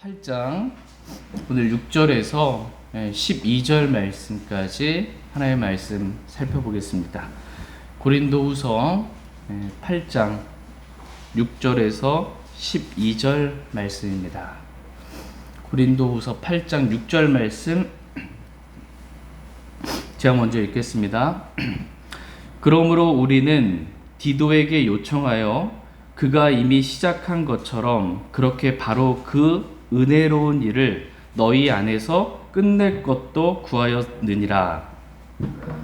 8장 오늘 6절에서 12절 말씀까지 하나의 말씀 살펴보겠습니다. 고린도후서 8장 6절에서 12절 말씀입니다. 고린도후서 8장 6절 말씀 제가 먼저 읽겠습니다. 그러므로 우리는 디도에게 요청하여 그가 이미 시작한 것처럼 그렇게 바로 그 은혜로운 일을 너희 안에서 끝낼 것도 구하였느니라.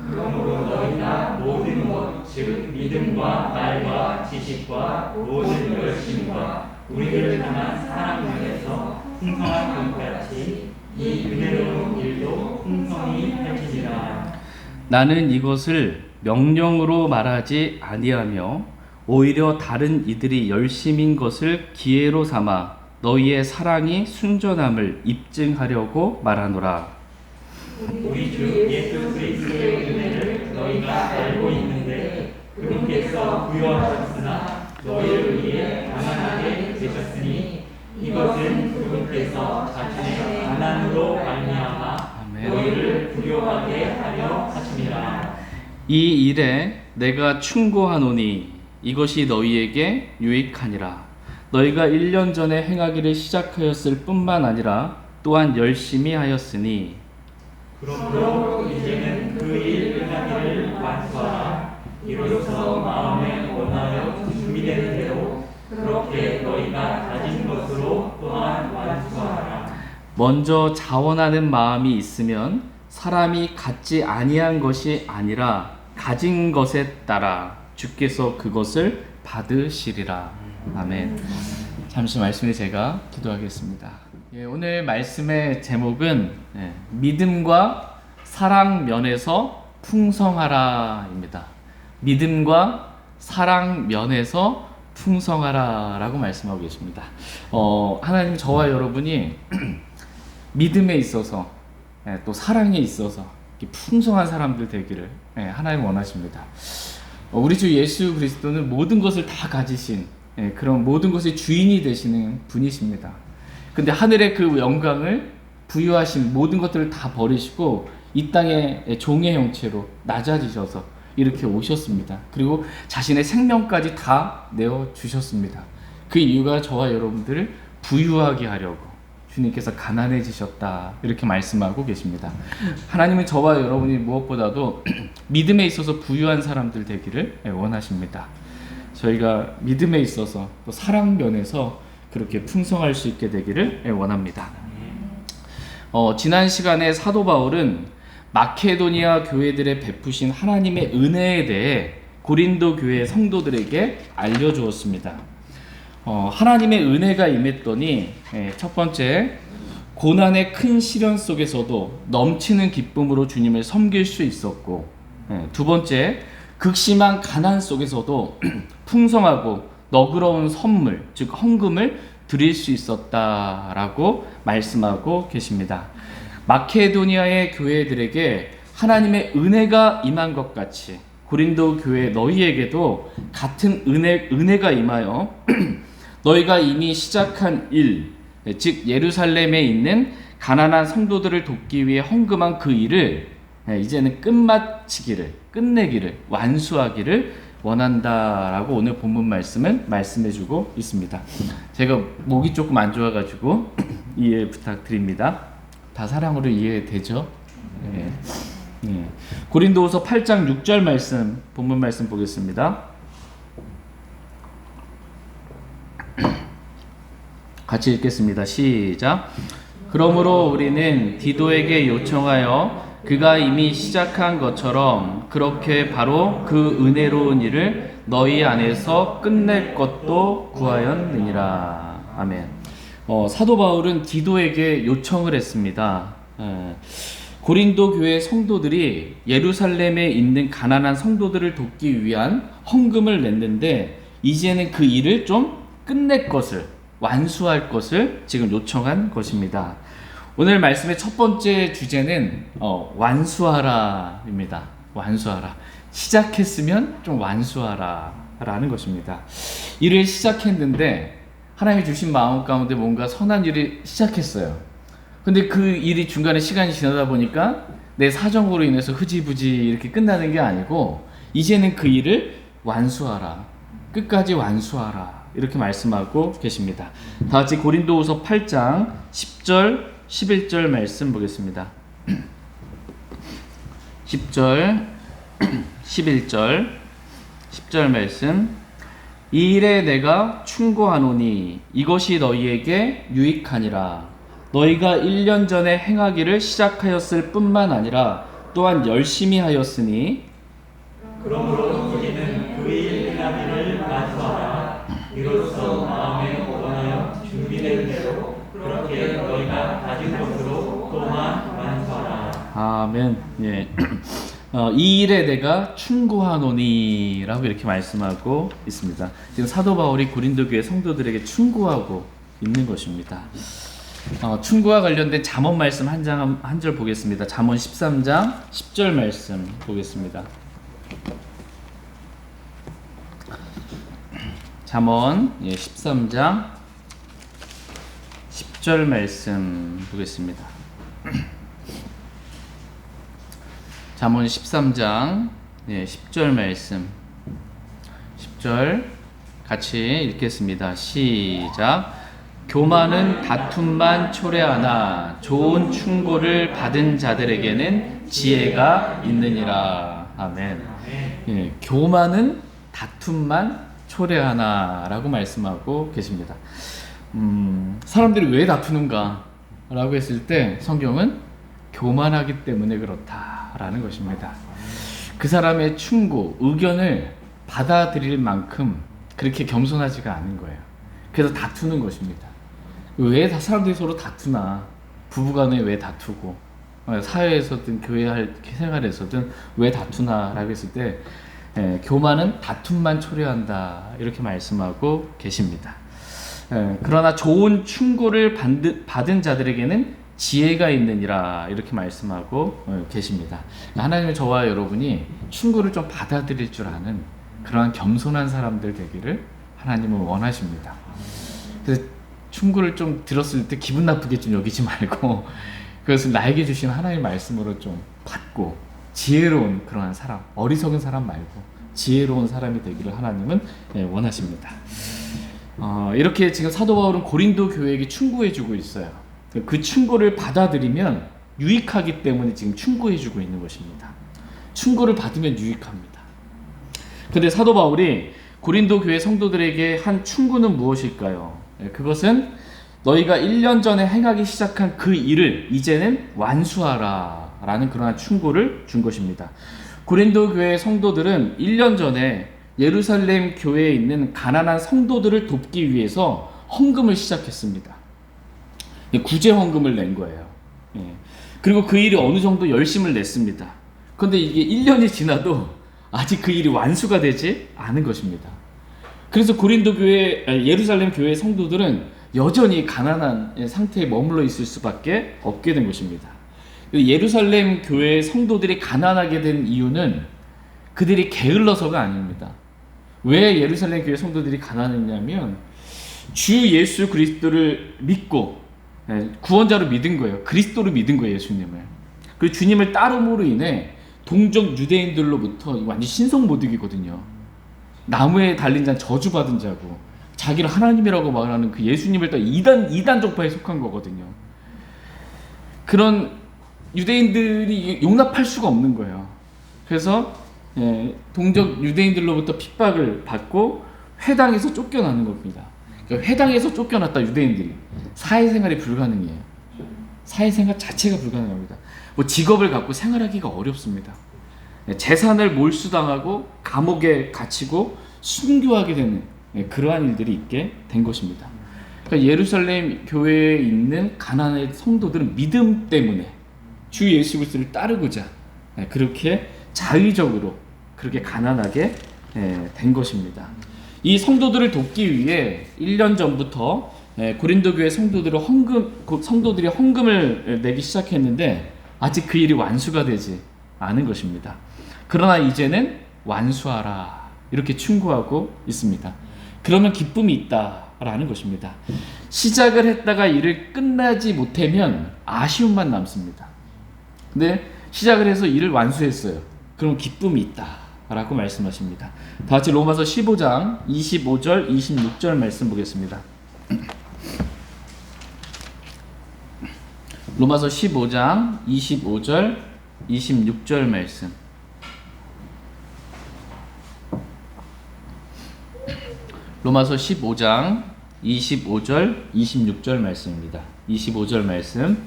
그러므로 너희가 모든 것, 즉 믿음과 말과 지식과 모든 열심과 우리를 향한 사랑 면에서 풍성한 것같이 이 은혜로운 일도 풍성히 펼치리라. 나는 이것을 명령으로 말하지 아니하며 오히려 다른 이들이 열심인 것을 기회로 삼아 너희의 사랑이 순전함을 입증하려고 말하노라. 우리 주 예수 그리스도의 은혜를 너희가 알고 있는데 그분께서 부여하셨으나 너희를 위해 가난하게 되셨으니 이것은 그분께서 자신의 가난으로 말미암아 너희를 부요하게 하려 하심이라. 이 일에 내가 충고하노니 이것이 너희에게 유익하니라. 너희가 1년 전에 행하기를 시작하였을 뿐만 아니라 또한 열심히 하였으니 그러므로 이제는 그 일 행하기를 완수하라. 이로써 마음에 원하여 준비된 대로 그렇게 너희가 가진 것으로 또한 완수하라. 먼저 자원하는 마음이 있으면 사람이 갖지 아니한 것이 아니라 가진 것에 따라 주께서 그것을 받으시리라. 아멘. 잠시 말씀에 제가 기도하겠습니다. 오늘 말씀의 제목은 믿음과 사랑 면에서 풍성하라입니다. 믿음과 사랑 면에서 풍성하라라고 말씀하고 계십니다. 하나님 저와 여러분이 믿음에 있어서 또 사랑에 있어서 풍성한 사람들 되기를 하나님 원하십니다. 우리 주 예수 그리스도는 모든 것을 다 가지신 그런 모든 것의 주인이 되시는 분이십니다. 근데 하늘의 그 영광을 부여하신 모든 것들을 다 버리시고 이 땅에 종의 형체로 낮아지셔서 이렇게 오셨습니다. 그리고 자신의 생명까지 다 내어주셨습니다. 그 이유가 저와 여러분들을 부유하게 하려고 주님께서 가난해지셨다 이렇게 말씀하고 계십니다. 하나님은 저와 여러분이 무엇보다도 믿음에 있어서 부유한 사람들 되기를 원하십니다. 저희가 믿음에 있어서 또 사랑 면에서 그렇게 풍성할 수 있게 되기를 원합니다. 지난 시간에 사도 바울은 마케도니아 교회들에 베푸신 하나님의 은혜에 대해 고린도 교회 성도들에게 알려주었습니다. 하나님의 은혜가 임했더니 첫 번째, 고난의 큰 시련 속에서도 넘치는 기쁨으로 주님을 섬길 수 있었고, 두 번째, 극심한 가난 속에서도 풍성하고 너그러운 선물, 즉 헌금을 드릴 수 있었다라고 말씀하고 계십니다. 마케도니아의 교회들에게 하나님의 은혜가 임한 것 같이 고린도 교회 너희에게도 같은 은혜가 임하여 너희가 이미 시작한 일, 즉 예루살렘에 있는 가난한 성도들을 돕기 위해 헌금한 그 일을 이제는 끝내기를, 완수하기를 원한다라고 오늘 본문 말씀은 말씀해주고 있습니다. 제가 목이 조금 안 좋아가지고 이해 부탁드립니다. 다 사랑으로 이해되죠? 네. 고린도후서 8장 6절 말씀, 본문 말씀 보겠습니다. 같이 읽겠습니다. 시작. 그러므로 우리는 디도에게 요청하여 그가 이미 시작한 것처럼 그렇게 바로 그 은혜로운 일을 너희 안에서 끝낼 것도 구하였느니라. 아멘. 사도 바울은 디도에게 요청을 했습니다. 고린도 교회 성도들이 예루살렘에 있는 가난한 성도들을 돕기 위한 헌금을 냈는데 이제는 그 일을 좀 끝낼 것을, 완수할 것을 지금 요청한 것입니다. 오늘 말씀의 첫 번째 주제는 완수하라입니다. 완수하라. 시작했으면 좀 완수하라 라는 것입니다. 일을 시작했는데 하나님이 주신 마음 가운데 뭔가 선한 일을 시작했어요. 근데 그 일이 중간에 시간이 지나다 보니까 내 사정으로 인해서 흐지부지 이렇게 끝나는 게 아니고 이제는 그 일을 완수하라. 끝까지 완수하라. 이렇게 말씀하고 계십니다. 다 같이 고린도후서 8장 10절 11절 말씀 보겠습니다. 10절 11절 10절 말씀. 이 일에 내가 충고하노니 이것이 너희에게 유익하니라. 너희가 1년 전에 행하기를 시작하였을 뿐만 아니라 또한 열심히 하였으니 그러므로 우리는 그 일 행하기를 완수하라. 이로써 마음에 원하여 준비된 대로 그렇게 너희가 가진 것으로 또한 완수하라. 아멘. 예. 이 일에 내가 충고하노니 라고 이렇게 말씀하고 있습니다. 지금 사도 바울이 고린도 교회 성도들에게 충고하고 있는 것입니다. 충고와 관련된 잠언 말씀 한 절 보겠습니다. 잠언 13장 10절 말씀 보겠습니다. 잠언 13장 10절 말씀 보겠습니다. 잠언 13장 10절 말씀 10절 같이 읽겠습니다. 시작. 교만은 다툼만 초래하나 좋은 충고를 받은 자들에게는 지혜가 있느니라. 아멘. 예, 교만은 다툼만 초래하나 라고 말씀하고 계십니다. 사람들이 왜 다투는가 라고 했을 때 성경은 교만하기 때문에 그렇다라는 것입니다. 그 사람의 충고, 의견을 받아들일 만큼 그렇게 겸손하지가 않은 거예요. 그래서 다투는 것입니다. 왜 사람들이 서로 다투나, 부부간에 왜 다투고, 사회에서든 교회 생활에서든 왜 다투나 라고 했을 때 교만은 다툼만 초래한다 이렇게 말씀하고 계십니다. 그러나 좋은 충고를 받은 자들에게는 지혜가 있느니라 이렇게 말씀하고 계십니다. 하나님은 저와 여러분이 충고를 좀 받아들일 줄 아는 그러한 겸손한 사람들 되기를 하나님은 원하십니다. 그래서 충고를 좀 들었을 때 기분 나쁘게 좀 여기지 말고 그것을 나에게 주신 하나님의 말씀으로 좀 받고 지혜로운 그러한 사람, 어리석은 사람 말고 지혜로운 사람이 되기를 하나님은 원하십니다. 이렇게 지금 사도 바울은 고린도 교회에게 충고해주고 있어요. 그 충고를 받아들이면 유익하기 때문에 지금 충고해주고 있는 것입니다. 충고를 받으면 유익합니다. 그런데 사도 바울이 고린도 교회 성도들에게 한 충고는 무엇일까요? 그것은 너희가 1년 전에 행하기 시작한 그 일을 이제는 완수하라 라는 그러한 충고를 준 것입니다. 고린도 교회 성도들은 1년 전에 예루살렘 교회에 있는 가난한 성도들을 돕기 위해서 헌금을 시작했습니다. 구제 헌금을 낸 거예요. 그리고 그 일이 어느 정도 열심을 냈습니다. 그런데 이게 1년이 지나도 아직 그 일이 완수가 되지 않은 것입니다. 그래서 고린도 교회, 예루살렘 교회 성도들은 여전히 가난한 상태에 머물러 있을 수밖에 없게 된 것입니다. 예루살렘 교회 성도들이 가난하게 된 이유는 그들이 게을러서가 아닙니다. 왜 예루살렘 교회 성도들이 가난했냐면 주 예수 그리스도를 믿고 구원자로 믿은 거예요. 그리스도를 믿은 거예요, 예수님을. 그리고 주님을 따름으로 인해 동족 유대인들로부터 완전 신성 모독이거든요. 나무에 달린 자는 저주받은 자고 자기를 하나님이라고 말하는 그 예수님을 또 이단 종파에 속한 거거든요. 그런 유대인들이 용납할 수가 없는 거예요. 그래서 동족 유대인들로부터 핍박을 받고 회당에서 쫓겨나는 겁니다. 그러니까 회당에서 쫓겨났다 유대인들이 사회생활이 불가능해요. 사회생활 자체가 불가능합니다. 뭐 직업을 갖고 생활하기가 어렵습니다. 재산을 몰수당하고 감옥에 갇히고 순교하게 되는 그러한 일들이 있게 된 것입니다. 그러니까 예루살렘 교회에 있는 가난한 성도들은 믿음 때문에 주 예수 그리스도를 따르고자 그렇게 자의적으로 그렇게 가난하게 된 것입니다. 이 성도들을 돕기 위해 1년 전부터 고린도 교회 성도들이 헌금을 내기 시작했는데 아직 그 일이 완수가 되지 않은 것입니다. 그러나 이제는 완수하라 이렇게 충고하고 있습니다. 그러면 기쁨이 있다 라는 것입니다. 시작을 했다가 일을 끝나지 못하면 아쉬움만 남습니다. 근데 시작을 해서 일을 완수했어요. 그럼 기쁨이 있다 라고 말씀하십니다. 다 같이 로마서 15장 25절 26절 말씀 보겠습니다. 로마서 15장 25절 26절 말씀. 로마서 15장 25절 26절 말씀입니다. 25절 말씀.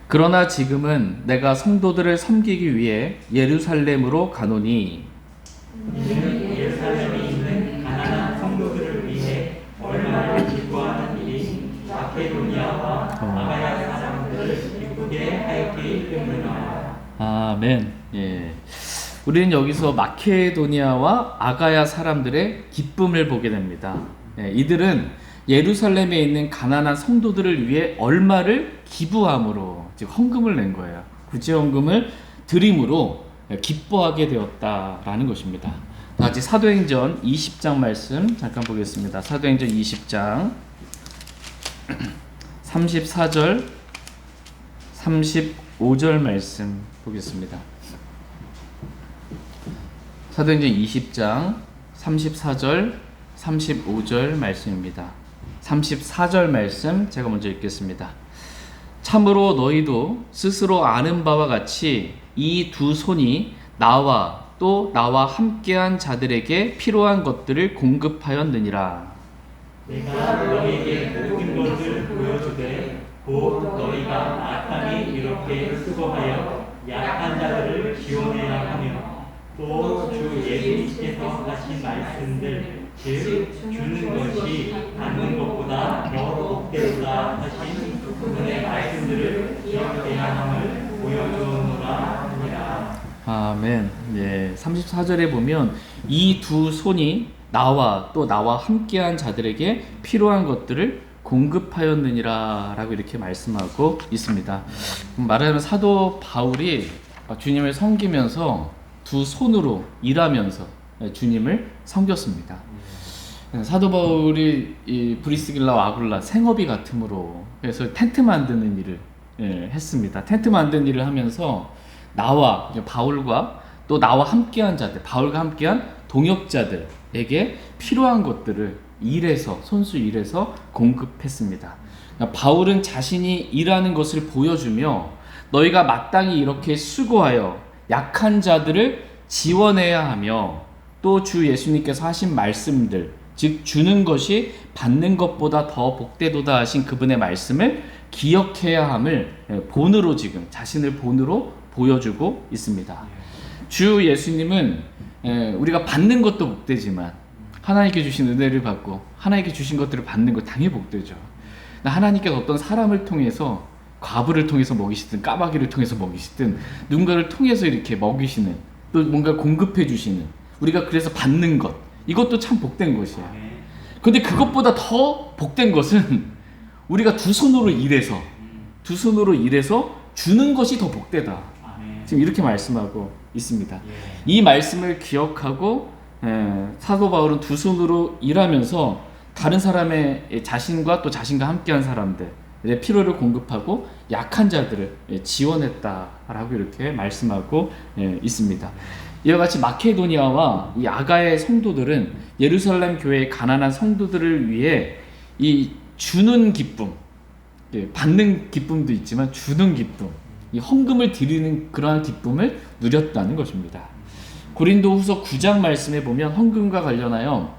그러나 지금은 내가 성도들을 섬기기 위해 예루살렘으로 가노니 이는 예루살렘에 있는 가난한 성도들을 위해 얼마를 기뻐하는 일이 마케도니아와 아가야 사람들을 기쁘게 하였기 때문이라. 아멘. 예. 우리는 여기서 마케도니아와 아가야 사람들의 기쁨을 보게 됩니다. 예, 이들은 예루살렘에 있는 가난한 성도들을 위해 얼마를 기부함으로, 즉 헌금을 낸 거예요. 구제헌금을 드림으로 기뻐하게 되었다라는 것입니다. 다 같이 사도행전 20장 말씀 잠깐 보겠습니다. 사도행전 20장 34절 35절 말씀 보겠습니다. 사도행전 20장 34절 35절 말씀입니다. 34절 말씀 제가 먼저 읽겠습니다. 참으로 너희도 스스로 아는 바와 같이 이 두 손이 나와 또 나와 함께한 자들에게 필요한 것들을 공급하였느니라. 내가 너희에게 모든 것을 보여주되 곧 너희가 마땅히 이렇게 수고하여 약한 자들을 지원해야 하며 또 주 예수님께서 하신 말씀들 즉 주는 것이 받는 것보다 더 복되도다 하신 그분의 말씀들을 기억해야 함을 보여주노라 하니라. 아멘. 예, 34절에 보면 이 두 손이 나와 또 나와 함께한 자들에게 필요한 것들을 공급하였느니라 라고 이렇게 말씀하고 있습니다. 말하자면 사도 바울이 주님을 섬기면서 두 손으로 일하면서 주님을 섬겼습니다. 사도 바울이 이 브리스길라와 아굴라 생업이 같음으로 그래서 텐트 만드는 일을 했습니다. 텐트 만드는 일을 하면서 나와 바울과 또 나와 함께한 자들, 바울과 함께한 동역자들에게 필요한 것들을 일해서 손수 일해서 공급했습니다. 그러니까 바울은 자신이 일하는 것을 보여주며 너희가 마땅히 이렇게 수고하여 약한 자들을 지원해야 하며 또 주 예수님께서 하신 말씀들 즉 주는 것이 받는 것보다 더 복되도다 하신 그분의 말씀을 기억해야 함을 본으로 지금 자신을 본으로 보여주고 있습니다. 주 예수님은 우리가 받는 것도 복되지만 하나님께 주신 은혜를 받고 하나님께 주신 것들을 받는 것 당연히 복되죠. 하나님께서 어떤 사람을 통해서 과부를 통해서 먹이시든 까마귀를 통해서 먹이시든 누군가를 통해서 이렇게 먹이시는 또 뭔가 공급해 주시는 우리가 그래서 받는 것 이것도 참 복된 것이에요. 그런데 그것보다 더 복된 것은 우리가 두 손으로 일해서 주는 것이 더 복되다. 지금 이렇게 말씀하고 있습니다. 이 말씀을 기억하고 사도 바울은 두 손으로 일하면서 다른 사람의 자신과 또 자신과 함께한 사람들의 필요를 공급하고 약한 자들을 지원했다라고 이렇게 말씀하고 있습니다. 이와 같이 마케도니아와 이 아가의 성도들은 예루살렘 교회의 가난한 성도들을 위해 이 주는 기쁨, 받는 기쁨도 있지만 주는 기쁨, 이 헌금을 드리는 그러한 기쁨을 누렸다는 것입니다. 고린도후서 9장 말씀에 보면 헌금과 관련하여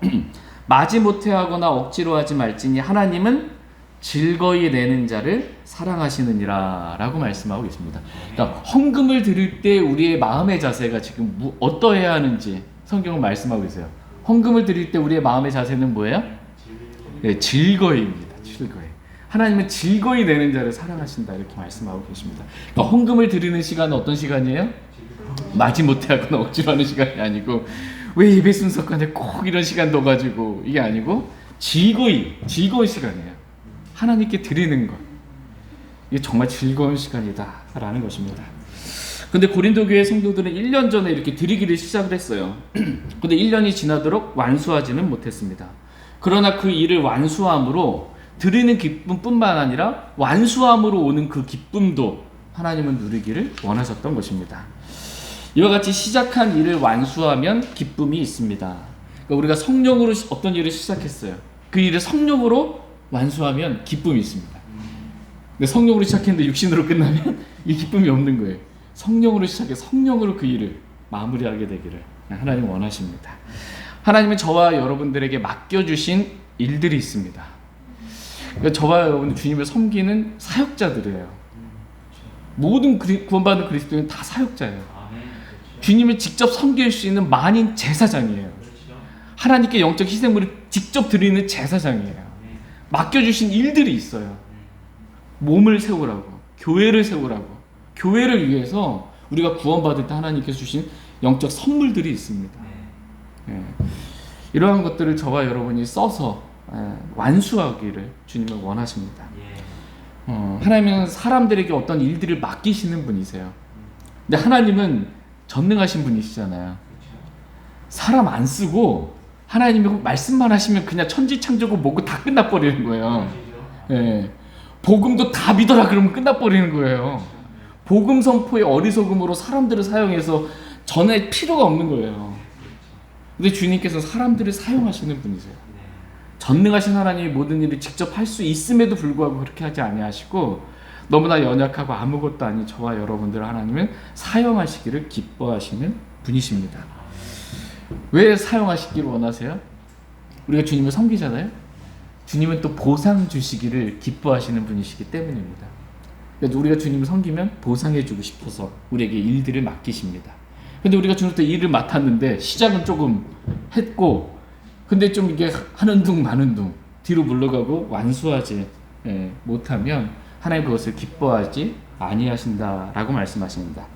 마지못해 하거나 억지로 하지 말지니 하나님은 즐거이 내는 자를 사랑하시느니라 라고 말씀하고 있습니다. 그러니까 헌금을 드릴 때 우리의 마음의 자세가 지금 어떠해야 하는지 성경은 말씀하고 있어요. 헌금을 드릴 때 우리의 마음의 자세는 뭐예요? 네, 즐거이입니다. 즐거이. 하나님은 즐거이 내는 자를 사랑하신다 이렇게 말씀하고 계십니다. 그러니까 헌금을 드리는 시간은 어떤 시간이에요? 마지못해 하거나 억지로 하는 시간이 아니고 왜 예배 순서간에 꼭 이런 시간 넣어가지고 이게 아니고 즐거운 시간이에요. 하나님께 드리는 것 이게 정말 즐거운 시간이다 라는 것입니다. 근데 고린도 교회 성도들은 1년 전에 이렇게 드리기를 시작을 했어요. 근데 1년이 지나도록 완수하지는 못했습니다. 그러나 그 일을 완수함으로 드리는 기쁨뿐만 아니라 완수함으로 오는 그 기쁨도 하나님은 누리기를 원하셨던 것입니다. 이와 같이 시작한 일을 완수하면 기쁨이 있습니다. 그러니까 우리가 성령으로 어떤 일을 시작했어요. 그 일을 성령으로 완수하면 기쁨이 있습니다. 근데 성령으로 시작했는데 육신으로 끝나면 이 기쁨이 없는 거예요. 성령으로 시작해 성령으로 그 일을 마무리하게 되기를 하나님 원하십니다. 하나님은 저와 여러분들에게 맡겨주신 일들이 있습니다. 그러니까 저와 여러분은 주님을 섬기는 사역자들이에요. 모든 구원받은 그리스도인은 다 사역자예요. 주님을 직접 섬길 수 있는 만인 제사장이에요. 하나님께 영적 희생물을 직접 드리는 제사장이에요. 맡겨주신 일들이 있어요. 몸을 세우라고, 교회를 세우라고, 교회를 위해서 우리가 구원받을 때 하나님께서 주신 영적 선물들이 있습니다. 이러한 것들을 저와 여러분이 써서 완수하기를 주님은 원하십니다. 하나님은 사람들에게 어떤 일들을 맡기시는 분이세요. 근데 하나님은 전능하신 분이시잖아요. 사람 안 쓰고 하나님이 말씀만 하시면 그냥 천지창조고 뭐고 다 끝나버리는 거예요. 복음도 다 믿어라 그러면 끝나버리는 거예요. 복음 선포의 어리석음으로 사람들을 사용해서 전에 필요가 없는 거예요. 근데 주님께서 사람들을 사용하시는 분이세요. 전능하신 하나님이 모든 일을 직접 할 수 있음에도 불구하고 그렇게 하지 아니하시고 너무나 연약하고 아무것도 아닌 저와 여러분들을 하나님은 사용하시기를 기뻐하시는 분이십니다. 왜 사용하시기를 원하세요? 우리가 주님을 섬기잖아요. 주님은 또 보상 주시기를 기뻐하시는 분이시기 때문입니다. 그래서 우리가 주님을 섬기면 보상해주고 싶어서 우리에게 일들을 맡기십니다. 근데 우리가 주님께 일을 맡았는데 시작은 조금 했고 근데 좀 이게 하는 둥 마는 둥 뒤로 물러가고 완수하지 못하면 하나님 그것을 기뻐하지 아니하신다라고 말씀하십니다.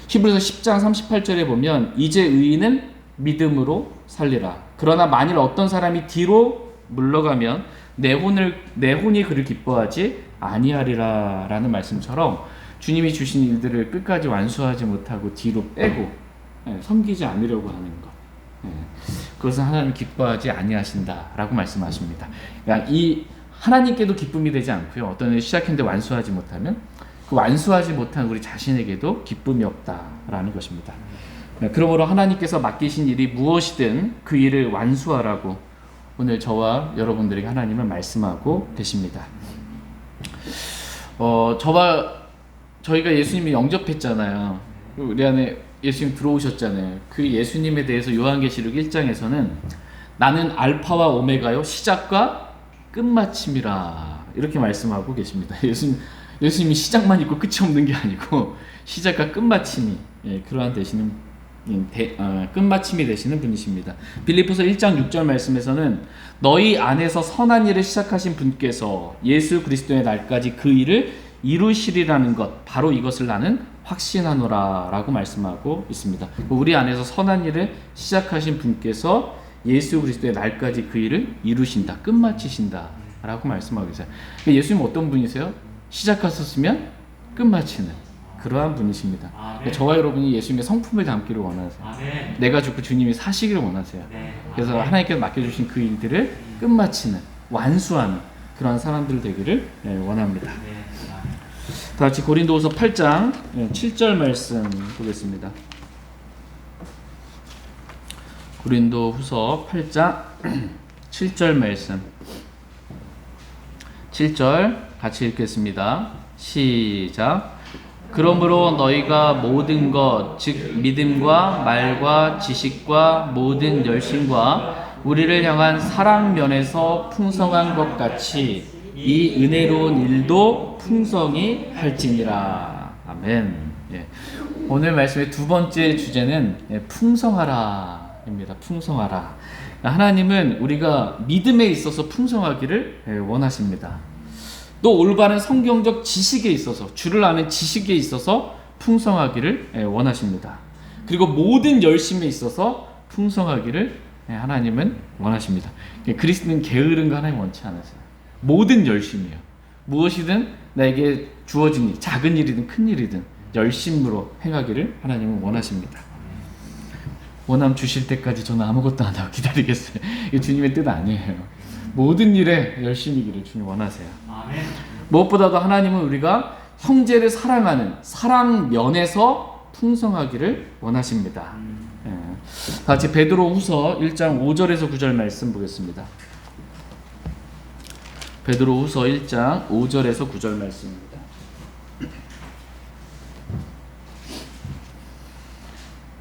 히브리서 10장 38절에 보면 이제 의인은 믿음으로 살리라. 그러나 만일 어떤 사람이 뒤로 물러가면 내 혼이 그를 기뻐하지 아니하리라 라는 말씀처럼 주님이 주신 일들을 끝까지 완수하지 못하고 뒤로 빼고 섬기지 않으려고 하는 것, 그것은 하나님 기뻐하지 아니하신다라고 말씀하십니다. 그러니까 이 하나님께도 기쁨이 되지 않고요. 어떤 일을 시작했는데 완수하지 못하면 그 완수하지 못한 우리 자신에게도 기쁨이 없다라는 것입니다. 그러므로 하나님께서 맡기신 일이 무엇이든 그 일을 완수하라고 오늘 저와 여러분들에게 하나님은 말씀하고 계십니다. 저희가 예수님이 영접했잖아요. 우리 안에 예수님 들어오셨잖아요. 그 예수님에 대해서 요한계시록 1장에서는 나는 알파와 오메가요 시작과 끝마침이라 이렇게 말씀하고 계십니다. 예수님이 시작만 있고 끝이 없는 게 아니고 시작과 끝마침이 그러한 끝마침이 되시는 분이십니다. 빌립보서 1장 6절 말씀에서는 너희 안에서 선한 일을 시작하신 분께서 예수 그리스도의 날까지 그 일을 이루시리라는 것 바로 이것을 나는 확신하노라 라고 말씀하고 있습니다. 우리 안에서 선한 일을 시작하신 분께서 예수 그리스도의 날까지 그 일을 이루신다, 끝마치신다 라고 말씀하고 계세요. 예수님 어떤 분이세요? 시작하셨으면 끝마치는 그러한 분이십니다. 저와 여러분이 예수님의 성품을 담기를 원하세요. 내가 죽고 주님이 사시기를 원하세요. 그래서 하나님께서 맡겨주신 그 일들을 끝마치는, 완수하는 그러한 사람들 되기를 원합니다. 다 같이 고린도후서 8장 7절 말씀 보겠습니다. 고린도후서 8장 7절 말씀 7절 같이 읽겠습니다. 시작. 그러므로 너희가 모든 것, 즉 믿음과 말과 지식과 모든 열심과 우리를 향한 사랑 면에서 풍성한 것 같이 이 은혜로운 일도 풍성히 할지니라. 아멘. 오늘 말씀의 두 번째 주제는 풍성하라입니다. 풍성하라. 하나님은 우리가 믿음에 있어서 풍성하기를 원하십니다. 또 올바른 성경적 지식에 있어서, 주를 아는 지식에 있어서 풍성하기를 원하십니다. 그리고 모든 열심에 있어서 풍성하기를 하나님은 원하십니다. 그리스도는 게으른 거 하나님 원치 않으세요. 모든 열심이에요. 무엇이든 나에게 주어진 일, 작은 일이든 큰 일이든 열심으로 행하기를 하나님은 원하십니다. 원함 주실 때까지 저는 아무것도 안 하고 기다리겠어요. 이게 주님의 뜻 아니에요. 모든 일에 열심이기를 주님 원하세요. 아멘. 무엇보다도 하나님은 우리가 형제를 사랑하는 사랑 면에서 풍성하기를 원하십니다. 예. 다 같이 베드로후서 1장 5절에서 9절 말씀 보겠습니다. 베드로후서 1장 5절에서 9절 말씀입니다.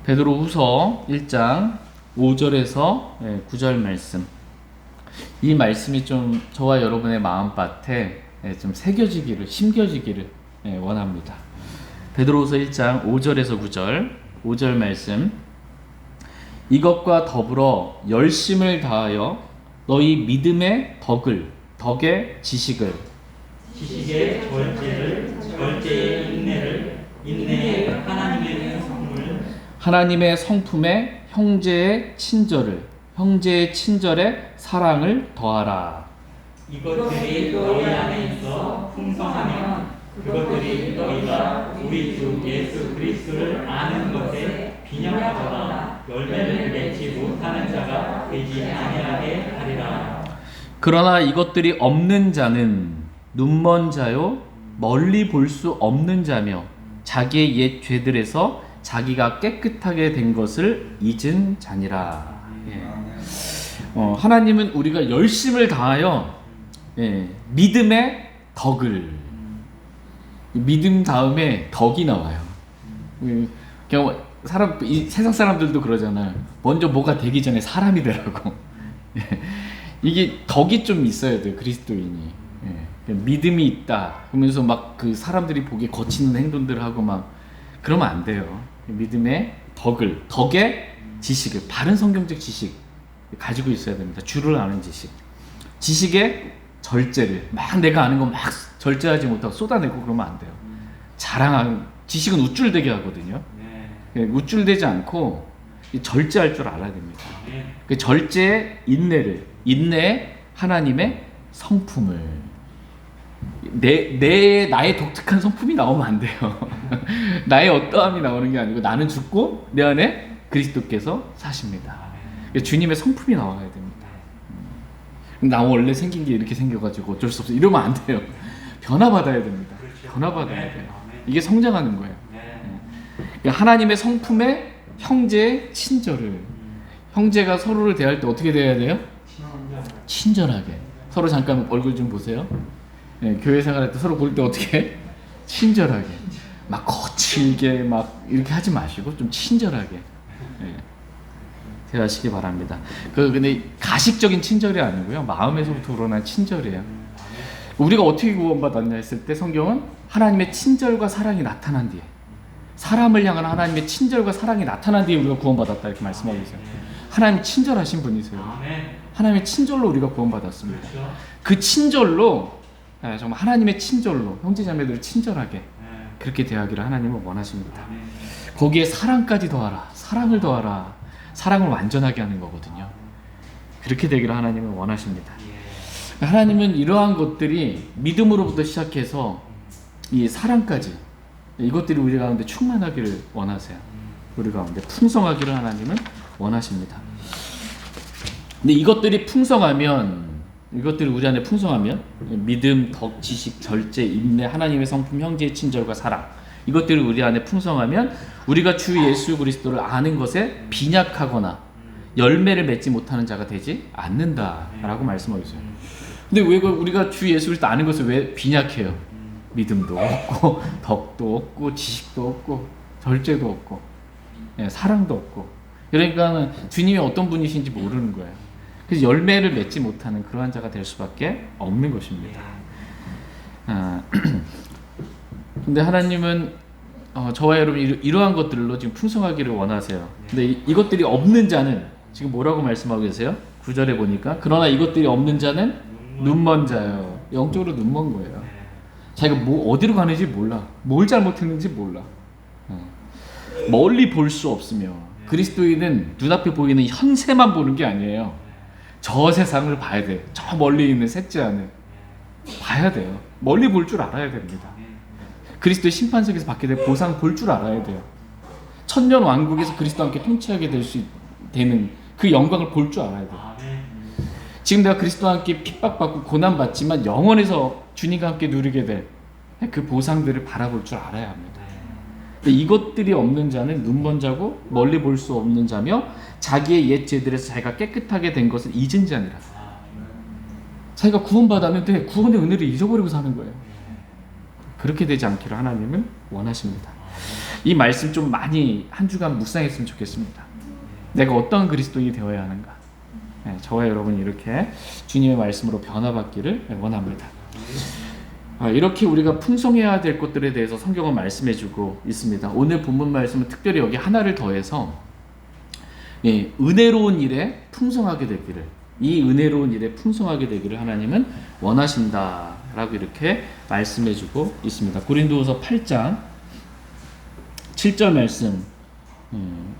베드로후서 1장 5절에서 9절 말씀. 이 말씀이 좀 저와 여러분의 마음밭에 좀 새겨지기를, 심겨지기를 원합니다. 베드로후서 1장 5절에서 9절, 5절 말씀. 이것과 더불어 열심을 다하여 너희 믿음의 덕의 지식을, 지식의 절제를, 절제의 인내를, 인내의 하나님의 성품을, 하나님의 성품에 형제의 친절에 사랑을 더하라. 이것들이 너희 안에 있어 풍성하면 그것들이 너희가 우리 주 예수 그리스도를 아는 것에 빈약하거나 열매를 맺지 못하는 자가 되지 아니하게 하리라. 그러나 이것들이 없는 자는 눈먼 자요 멀리 볼 수 없는 자며 자기의 옛 죄들에서 자기가 깨끗하게 된 것을 잊은 자니라. 하나님은 우리가 열심을 다하여 믿음의 덕을, 믿음 다음에 덕이 나와요. 그냥 세상 사람들도 그러잖아요. 먼저 뭐가 되기 전에 사람이 되라고. 이게 덕이 좀 있어야 돼요, 그리스도인이. 믿음이 있다 그러면서 막 그 사람들이 보기에 거치는 행동들을 하고 막 그러면 안 돼요. 믿음의 덕의 지식을, 바른 성경적 지식 가지고 있어야 됩니다. 주를 아는 지식의 절제를, 막 내가 아는 거 막 절제하지 못하고 쏟아내고 그러면 안 돼요. 자랑하는 지식은 우쭐대게 하거든요. 우쭐대지 않고 절제할 줄 알아야 됩니다. 그 절제의 인내의 하나님의 성품을, 나의 독특한 성품이 나오면 안 돼요. 나의 어떠함이 나오는 게 아니고 나는 죽고 내 안에 그리스도께서 사십니다. 주님의 성품이 나와야 됩니다. 나 원래 생긴 게 이렇게 생겨가지고 어쩔 수 없어 이러면 안 돼요. 변화받아야 됩니다. 변화받아야 돼요. 이게 성장하는 거예요. 하나님의 성품에 형제의 친절을, 형제가 서로를 대할 때 어떻게 대해야 돼요? 친절하게. 서로 잠깐 얼굴 좀 보세요. 교회 생활할 때 서로 볼 때 어떻게 해? 친절하게. 막 거칠게 막 이렇게 하지 마시고 좀 친절하게 대하시기 바랍니다. 근데 가식적인 친절이 아니고요, 마음에서부터 우러난 친절이에요. 우리가 어떻게 구원받았냐 했을 때 성경은 하나님의 친절과 사랑이 나타난 뒤에, 사람을 향한 하나님의 친절과 사랑이 나타난 뒤에 우리가 구원받았다 이렇게 말씀하고 있어요. 하나님이 친절하신 분이세요. 하나님의 친절로 우리가 구원받았습니다. 그 친절로, 정말 하나님의 친절로 형제자매들을 친절하게 그렇게 대하기를 하나님은 원하십니다. 거기에 사랑까지 더하라. 사랑을 더하라. 사랑을 완전하게 하는 거거든요. 그렇게 되기를 하나님은 원하십니다. 하나님은 이러한 것들이 믿음으로부터 시작해서 이 사랑까지, 이것들이 우리 가운데 충만하기를 원하세요. 우리 가운데 풍성하기를 하나님은 원하십니다. 근데 이것들이 우리 안에 풍성하면 믿음, 덕, 지식, 절제, 인내, 하나님의 성품, 형제의 친절과 사랑, 이것들이 우리 안에 풍성하면 우리가 주 예수 그리스도를 아는 것에 빈약하거나 열매를 맺지 못하는 자가 되지 않는다라고 말씀하고 있어요. 근데 왜 우리가 주 예수 그리스도 아는 것을 왜 빈약해요? 믿음도 없고 덕도 없고 지식도 없고 절제도 없고 사랑도 없고, 그러니까 주님이 어떤 분이신지 모르는 거예요. 그래서 열매를 맺지 못하는 그러한 자가 될 수밖에 없는 것입니다. 근데 하나님은 저와 여러분 이러한 것들로 지금 풍성하기를 원하세요. 근데 이것들이 없는 자는 지금 뭐라고 말씀하고 계세요? 9절에 보니까 그러나 이것들이 없는 자는 눈먼 자요. 영적으로 눈먼 거예요. 자기가 어디로 가는지 몰라. 뭘 잘못했는지 몰라. 멀리 볼 수 없으며, 그리스도인은 눈앞에 보이는 현세만 보는 게 아니에요. 저 세상을 봐야 돼. 저 멀리 있는 셋째 안을 봐야 돼요. 멀리 볼 줄 알아야 됩니다. 그리스도의 심판석에서 받게 될 보상 볼 줄 알아야 돼요. 천년 왕국에서 그리스도와 함께 통치하게 되는 그 영광을 볼 줄 알아야 돼요. 지금 내가 그리스도와 함께 핍박받고 고난받지만 영원에서 주님과 함께 누리게 될 그 보상들을 바라볼 줄 알아야 합니다. 이것들이 없는 자는 눈먼 자고 멀리 볼 수 없는 자며 자기의 옛 죄들에서 자기가 깨끗하게 된 것을 잊은 자니라. 자기가 구원받았는데 구원의 은혜를 잊어버리고 사는 거예요. 그렇게 되지 않기를 하나님은 원하십니다. 이 말씀 좀 많이 한 주간 묵상했으면 좋겠습니다. 내가 어떤 그리스도인이 되어야 하는가. 저와 여러분이 이렇게 주님의 말씀으로 변화받기를 원합니다. 이렇게 우리가 풍성해야 될 것들에 대해서 성경은 말씀해주고 있습니다. 오늘 본문 말씀은 특별히 여기 하나를 더해서 은혜로운 일에 풍성하게 되기를, 이 은혜로운 일에 풍성하게 되기를 하나님은 원하신다라고 이렇게 말씀해주고 있습니다. 고린도후서 8장 7절 말씀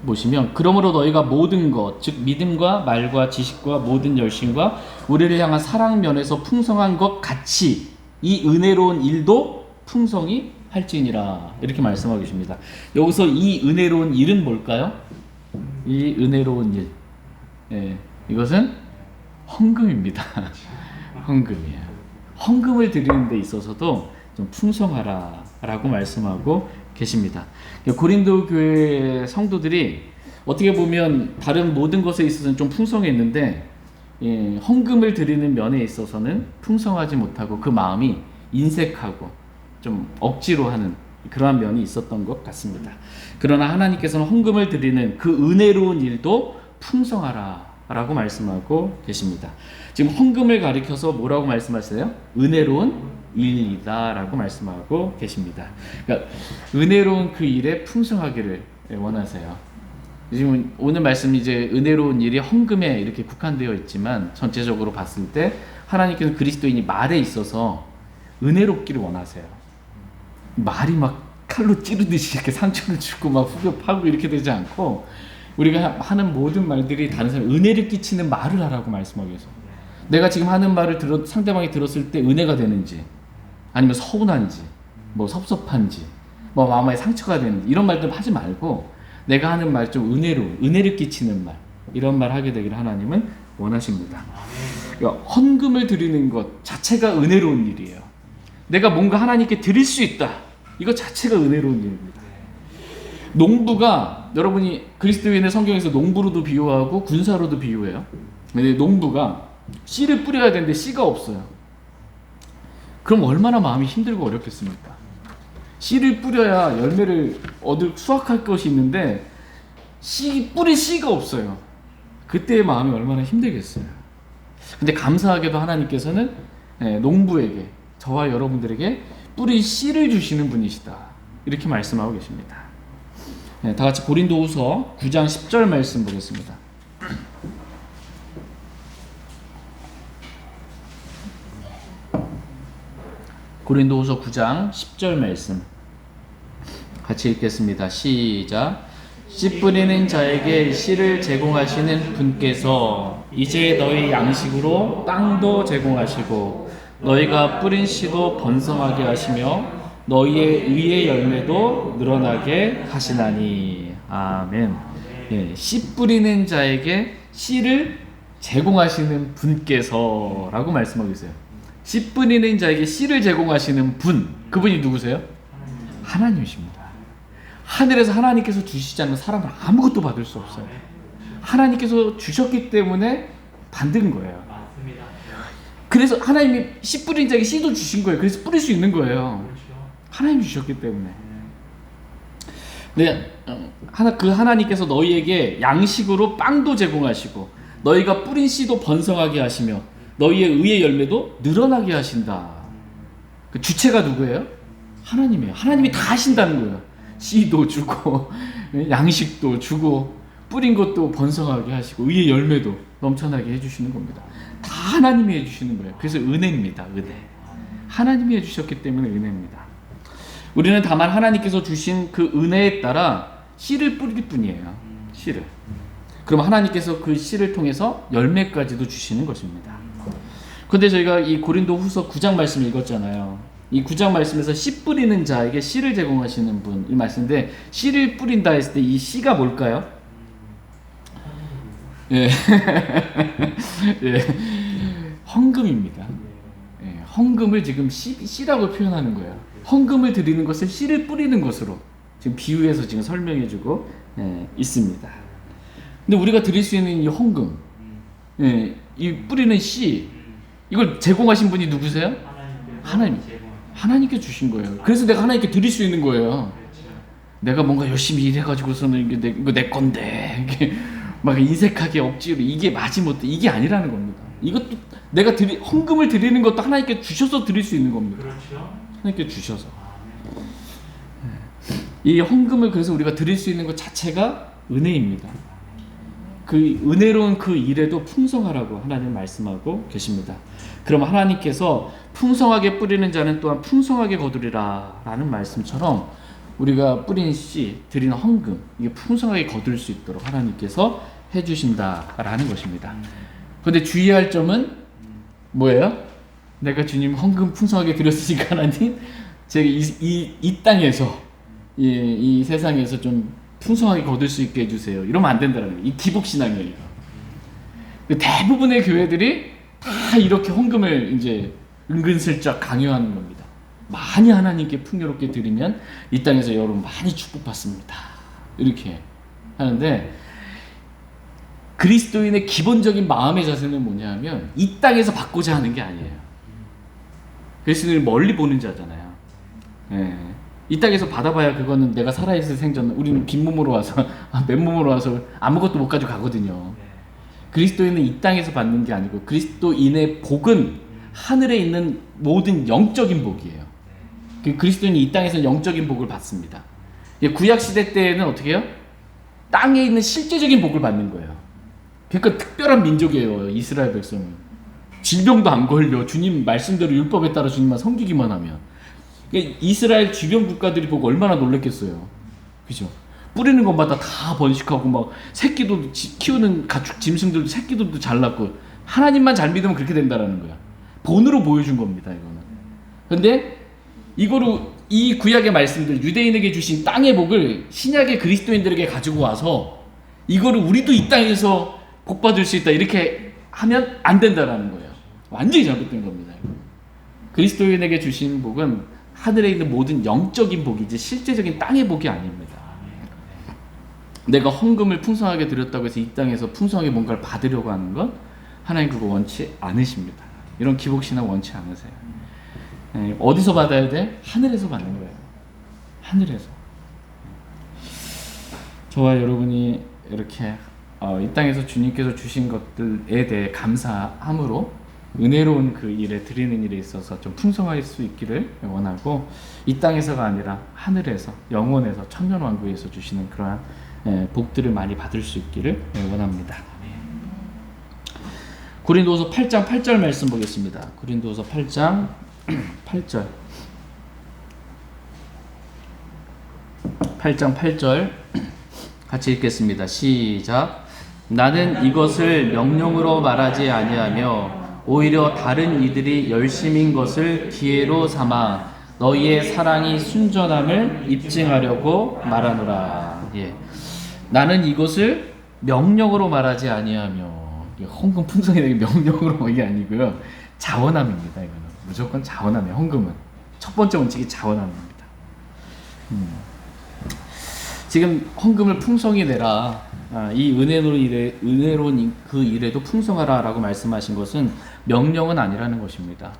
보시면, 그러므로 너희가 모든 것, 즉 믿음과 말과 지식과 모든 열심과 우리를 향한 사랑 면에서 풍성한 것 같이 이 은혜로운 일도 풍성히 할지니라, 이렇게 말씀하고 계십니다. 여기서 이 은혜로운 일은 뭘까요? 이 은혜로운 일, 이것은 헌금입니다. 헌금이에요. 헌금을 드리는 데 있어서도 좀 풍성하라 라고 말씀하고 계십니다. 고린도 교회 성도들이 어떻게 보면 다른 모든 것에 있어서는 좀 풍성했는데, 헌금을 드리는 면에 있어서는 풍성하지 못하고 그 마음이 인색하고 좀 억지로 하는 그러한 면이 있었던 것 같습니다. 그러나 하나님께서는 헌금을 드리는 그 은혜로운 일도 풍성하라 라고 말씀하고 계십니다. 지금 헌금을 가리켜서 뭐라고 말씀하세요? 은혜로운 일이다 라고 말씀하고 계십니다. 그러니까 은혜로운 그 일에 풍성하기를 원하세요. 지금 오늘 말씀 이제 은혜로운 일이 헌금에 이렇게 국한되어 있지만, 전체적으로 봤을 때 하나님께서 그리스도인이 말에 있어서 은혜롭기를 원하세요. 말이 막 칼로 찌르듯이 이렇게 상처를 주고 막 후벼파고 이렇게 되지 않고, 우리가 하는 모든 말들이 다른 사람에 은혜를 끼치는 말을 하라고 말씀하고 계세요. 내가 지금 하는 말을 상대방이 들었을 때 은혜가 되는지, 아니면 서운한지, 뭐 섭섭한지, 뭐 마음에 상처가 되는지, 이런 말들 하지 말고 내가 하는 말 좀 은혜를 끼치는 말, 이런 말 하게 되기를 하나님은 원하십니다. 그러니까 헌금을 드리는 것 자체가 은혜로운 일이에요. 내가 뭔가 하나님께 드릴 수 있다, 이거 자체가 은혜로운 일입니다. 농부가, 여러분이 그리스도인의 성경에서 농부로도 비유하고 군사로도 비유해요. 근데 농부가 씨를 뿌려야 되는데 씨가 없어요. 그럼 얼마나 마음이 힘들고 어렵겠습니까? 씨를 뿌려야 열매를 수확할 것이 있는데 뿌릴 씨가 없어요. 그때의 마음이 얼마나 힘들겠어요. 근데 감사하게도 하나님께서는 농부에게, 저와 여러분들에게 뿌릴 씨를 주시는 분이시다, 이렇게 말씀하고 계십니다. 다 같이 고린도후서 9장 10절 말씀 보겠습니다. 고린도후서 9장 10절 말씀 같이 읽겠습니다. 시작. 씨 뿌리는 자에게 씨를 제공하시는 분께서 이제 너희 양식으로 땅도 제공하시고 너희가 뿌린 씨도 번성하게 하시며 너희의 의의 열매도 늘어나게 하시나니. 아멘. 씨 뿌리는 자에게 씨를 제공하시는 분께서 라고 말씀하고 있어요. 씨 뿌리는 자에게 씨를 제공하시는 분, 그분이 누구세요? 하나님이십니다. 하늘에서 하나님께서 주시지 않는 사람은 아무것도 받을 수 없어요. 하나님께서 주셨기 때문에 받는 거예요. 그래서 하나님이 씨 뿌린 자에게 씨도 주신 거예요. 그래서 뿌릴 수 있는 거예요. 하나님이 주셨기 때문에. 네, 그 하나님께서 너희에게 양식으로 빵도 제공하시고 너희가 뿌린 씨도 번성하게 하시며 너희의 의의 열매도 늘어나게 하신다. 그 주체가 누구예요? 하나님이에요. 하나님이 다 하신다는 거예요. 씨도 주고 양식도 주고 뿌린 것도 번성하게 하시고 의의 열매도 넘쳐나게 해주시는 겁니다. 다 하나님이 해주시는 거예요. 그래서 은혜입니다. 은혜. 하나님이 해주셨기 때문에 은혜입니다. 우리는 다만 하나님께서 주신 그 은혜에 따라 씨를 뿌릴 뿐이에요. 씨를. 그럼 하나님께서 그 씨를 통해서 열매까지도 주시는 것입니다. 그런데 저희가 이 고린도후서 9장 말씀 읽었잖아요. 이 9장 말씀에서 씨 뿌리는 자에게 씨를 제공하시는 분, 이 말씀인데 씨를 뿌린다 했을 때 이 씨가 뭘까요? 예. 예. 헌금입니다. 예, 헌금을 지금 씨라고 표현하는 거예요. 헌금을 드리는 것을 씨를 뿌리는 것으로 지금 비유해서 지금 설명해주고 있습니다. 근데 우리가 드릴 수 있는 이 헌금, 이 뿌리는 씨, 이걸 제공하신 분이 누구세요? 하나님께 주신 거예요. 그래서 내가 하나님께 드릴 수 있는 거예요. 내가 뭔가 열심히 일해가지고서는 이거 내 건데 이게 막 인색하게 억지로 이게 마지못해 이게 아니라는 겁니다. 이것도 내가 헌금을 드리는 것도 하나님께 주셔서 드릴 수 있는 겁니다. 그렇죠. 하나님께 주셔서 이 헌금을 그래서 우리가 드릴 수 있는 것 자체가 은혜입니다. 그 은혜로운 그 일에도 풍성하라고 하나님 말씀하고 계십니다. 그럼 하나님께서 풍성하게 뿌리는 자는 또한 풍성하게 거두리라 라는 말씀처럼 우리가 뿌린 씨, 드리는 헌금 이게 풍성하게 거둘 수 있도록 하나님께서 해주신다라는 것입니다. 그런데 주의할 점은 뭐예요? 내가 주님 헌금 풍성하게 드렸으니까 하나님 제가 이 땅에서 이 세상에서 좀 풍성하게 거둘 수 있게 해주세요. 이러면 안 된다는 거예요. 이 기복신앙이에요. 대부분의 교회들이 다 이렇게 헌금을 이제 은근슬쩍 강요하는 겁니다. 많이 하나님께 풍요롭게 드리면 이 땅에서 여러분 많이 축복받습니다. 이렇게 하는데 그리스도인의 기본적인 마음의 자세는 뭐냐면 이 땅에서 받고자 하는 게 아니에요. 그리스도인을 멀리 보는 자잖아요. 이 땅에서 받아봐야 그거는 내가 살아있을 생전 우리는 빈몸으로 와서 맨몸으로 와서 아무것도 못 가지고 가거든요. 그리스도인은 이 땅에서 받는 게 아니고 그리스도인의 복은 하늘에 있는 모든 영적인 복이에요. 그리스도인이 이 땅에서 영적인 복을 받습니다. 구약시대 때에는 어떻게 해요? 땅에 있는 실제적인 복을 받는 거예요. 그러니까 특별한 민족이에요. 이스라엘 백성은 질병도 안 걸려. 주님 말씀대로 율법에 따라 주님만 섬기기만 하면. 이스라엘 주변 국가들이 보고 얼마나 놀랬겠어요. 그죠? 뿌리는 것마다 다 번식하고 막 새끼도 키우는 가축 짐승들도 새끼들도 잘 낳고 하나님만 잘 믿으면 그렇게 된다라는 거야. 본으로 보여준 겁니다. 이거는. 근데 이거로 이 구약의 말씀들 유대인에게 주신 땅의 복을 신약의 그리스도인들에게 가지고 와서 이거를 우리도 이 땅에서 복 받을 수 있다 이렇게 하면 안 된다라는 거예요. 완전히 잘못된 겁니다. 그리스도인에게 주신 복은 하늘에 있는 모든 영적인 복이지 실제적인 땅의 복이 아닙니다. 내가 헌금을 풍성하게 드렸다고 해서 이 땅에서 풍성하게 뭔가를 받으려고 하는 건 하나님 그거 원치 않으십니다. 이런 기복신앙 원치 않으세요. 어디서 받아야 돼? 하늘에서 받는 거예요. 하늘에서. 저와 여러분이 이렇게 이 땅에서 주님께서 주신 것들에 대해 감사함으로 은혜로운 그 일에 드리는 일에 있어서 좀 풍성할 수 있기를 원하고 이 땅에서가 아니라 하늘에서 영원에서 천년왕국에서 주시는 그러한 복들을 많이 받을 수 있기를 원합니다. 고린도후서 8장 8절 말씀 보겠습니다. 고린도후서 8장 8절 8장 8절 같이 읽겠습니다. 시작. 나는 이것을 명령으로 말하지 아니하며 오히려 다른 이들이 열심인 것을 기회로 삼아 너희의 사랑이 순전함을 입증하려고 말하노라. 예. 나는 이것을 명령으로 말하지 아니하며 헌금 풍성이 되게 명령으로 이게 아니고요. 자원함입니다. 이거는 무조건 자원함이에요. 헌금은 첫 번째 원칙이 자원함입니다. 지금 헌금을 풍성히 내라. 이 은혜로운 그 일에도 풍성하라라고 말씀하신 것은 명령은 아니라는 것입니다.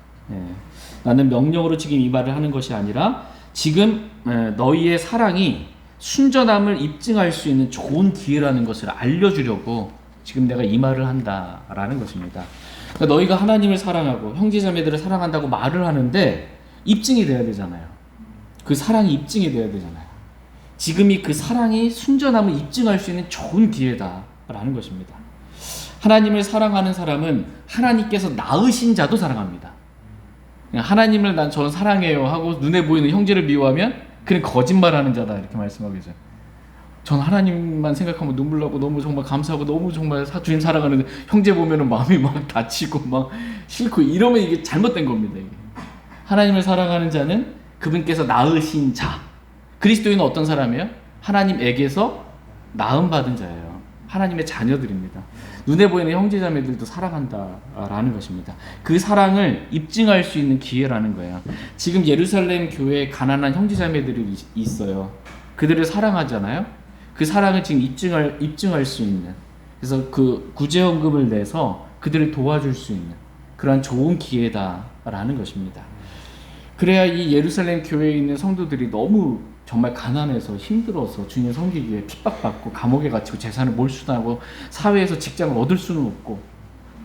나는 명령으로 지금 이 말을 하는 것이 아니라 지금 너희의 사랑이 순전함을 입증할 수 있는 좋은 기회라는 것을 알려주려고 지금 내가 이 말을 한다라는 것입니다. 그러니까 너희가 하나님을 사랑하고 형제자매들을 사랑한다고 말을 하는데 입증이 돼야 되잖아요. 그 사랑이 입증이 돼야 되잖아요. 지금이 그 사랑이 순전함을 입증할 수 있는 좋은 기회다라는 것입니다. 하나님을 사랑하는 사람은 하나님께서 낳으신 자도 사랑합니다. 하나님을 저는 사랑해요 하고 눈에 보이는 형제를 미워하면 그는 거짓말하는 자다 이렇게 말씀하고 계세요. 전 하나님만 생각하면 눈물 나고 너무 정말 감사하고 너무 정말 주님 사랑하는데 형제 보면은 마음이 막 다치고 막 싫고 이러면 이게 잘못된 겁니다. 이게. 하나님을 사랑하는 자는 그분께서 낳으신 자. 그리스도인은 어떤 사람이에요? 하나님에게서 낳음 받은 자예요. 하나님의 자녀들입니다. 눈에 보이는 형제자매들도 사랑한다라는 것입니다. 그 사랑을 입증할 수 있는 기회라는 거예요. 지금 예루살렘 교회에 가난한 형제자매들이 있어요. 그들을 사랑하잖아요. 그 사랑을 지금 입증할 수 있는, 그래서 그 구제헌금을 내서 그들을 도와줄 수 있는 그러한 좋은 기회다라는 것입니다. 그래야 이 예루살렘 교회에 있는 성도들이 너무 정말 가난해서 힘들어서 주님 섬기기 위해 핍박받고 감옥에 갇히고 재산을 몰수당하고 사회에서 직장을 얻을 수는 없고,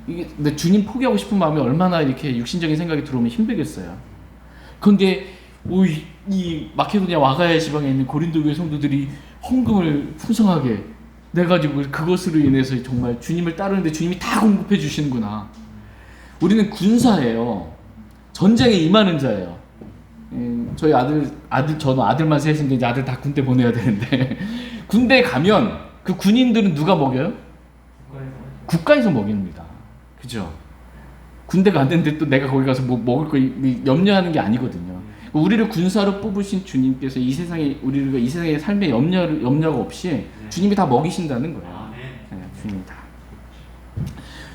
이게 근데 주님 포기하고 싶은 마음이 얼마나 이렇게 육신적인 생각이 들어오면 힘들겠어요. 그런데 이 마케도니아 와가야 지방에 있는 고린도 교회 성도들이 헌금을 풍성하게 내가지고 그것으로 인해서 정말 주님을 따르는데 주님이 다 공급해 주시는구나. 우리는 군사예요. 전쟁에 임하는 자예요. 저희 저는 아들만 셋인데 이제 아들 다 군대 보내야 되는데 군대에 가면 그 군인들은 누가 먹여요? 국가에서 먹입니다. 그죠? 군대 갔는데 또 내가 거기 가서 뭐 먹을 거 염려하는 게 아니거든요. 우리를 군사로 뽑으신 주님께서 이 세상에 우리가 이 세상의 삶에 염려가 없이 주님이 다 먹이신다는 거예요. 네, 주님이 다.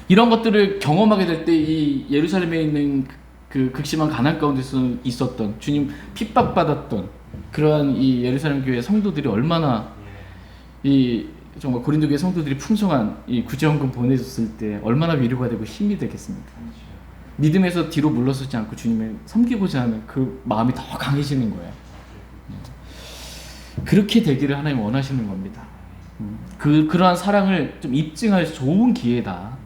이런 것들을 경험하게 될 때 이 예루살렘에 있는 그 극심한 가난 가운데서 있었던 주님 핍박받았던 그러한 이 예루살렘 교회 성도들이 얼마나 이 정말 고린도 교회 성도들이 풍성한 이 구제헌금 보내줬을 때 얼마나 위로가 되고 힘이 되겠습니까? 믿음에서 뒤로 물러서지 않고 주님을 섬기고자 하는 그 마음이 더 강해지는 거예요. 그렇게 되기를 하나님 원하시는 겁니다. 그러한 사랑을 좀 입증할 좋은 기회다.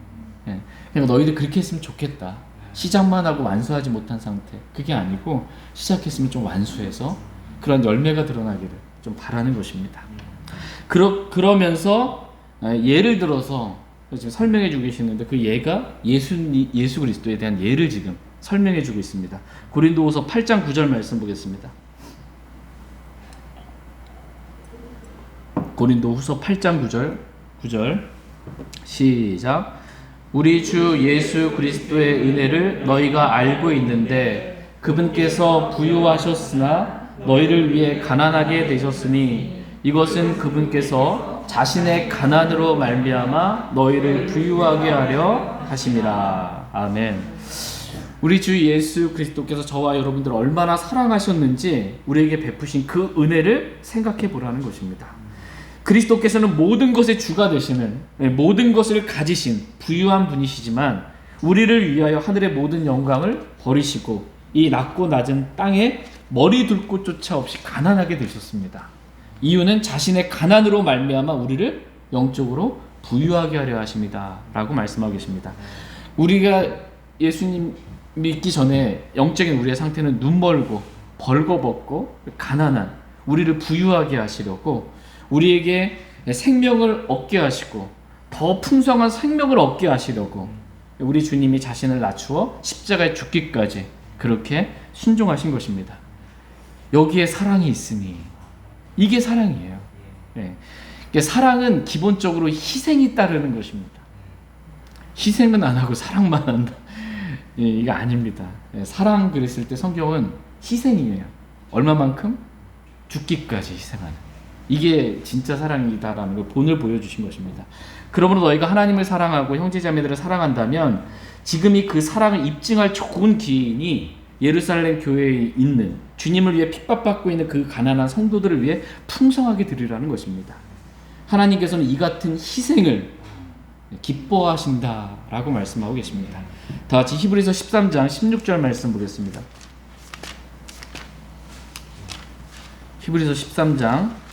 그러니까 너희들 그렇게 했으면 좋겠다. 시작만 하고 완수하지 못한 상태, 그게 아니고 시작했으면 좀 완수해서 그런 열매가 드러나기를 좀 바라는 것입니다. 그러면서 예를 들어서 지금 설명해 주고 계시는데 그 예가 예수 그리스도에 대한 예를 지금 설명해 주고 있습니다. 고린도후서 8장 9절 말씀 보겠습니다. 고린도후서 8장 9절 시작. 우리 주 예수 그리스도의 은혜를 너희가 알고 있는데 그분께서 부유하셨으나 너희를 위해 가난하게 되셨으니 이것은 그분께서 자신의 가난으로 말미암아 너희를 부유하게 하려 하심이라. 아멘. 우리 주 예수 그리스도께서 저와 여러분들을 얼마나 사랑하셨는지 우리에게 베푸신 그 은혜를 생각해 보라는 것입니다. 그리스도께서는 모든 것의 주가 되시는, 모든 것을 가지신 부유한 분이시지만 우리를 위하여 하늘의 모든 영광을 버리시고 이 낮고 낮은 땅에 머리 둘 곳조차 없이 가난하게 되셨습니다. 이유는 자신의 가난으로 말미암아 우리를 영적으로 부유하게 하려 하십니다 라고 말씀하고 계십니다. 우리가 예수님 믿기 전에 영적인 우리의 상태는 눈멀고 벌거벗고 가난한 우리를 부유하게 하시려고 우리에게 생명을 얻게 하시고 더 풍성한 생명을 얻게 하시려고 우리 주님이 자신을 낮추어 십자가에 죽기까지 그렇게 순종하신 것입니다. 여기에 사랑이 있으니 이게 사랑이에요. 네. 사랑은 기본적으로 희생이 따르는 것입니다. 희생은 안 하고 사랑만 한다. 이게 아닙니다. 사랑 그랬을 때 성경은 희생이에요. 얼마만큼? 죽기까지 희생하는. 이게 진짜 사랑이다라는 걸 본을 보여주신 것입니다. 그러므로 너희가 하나님을 사랑하고 형제자매들을 사랑한다면 지금이 그 사랑을 입증할 좋은 기인이 예루살렘 교회에 있는 주님을 위해 핍박받고 있는 그 가난한 성도들을 위해 풍성하게 드리라는 것입니다. 하나님께서는 이 같은 희생을 기뻐하신다라고 말씀하고 계십니다. 다 같이 히브리서 13장 16절 말씀 보겠습니다. 히브리서 13장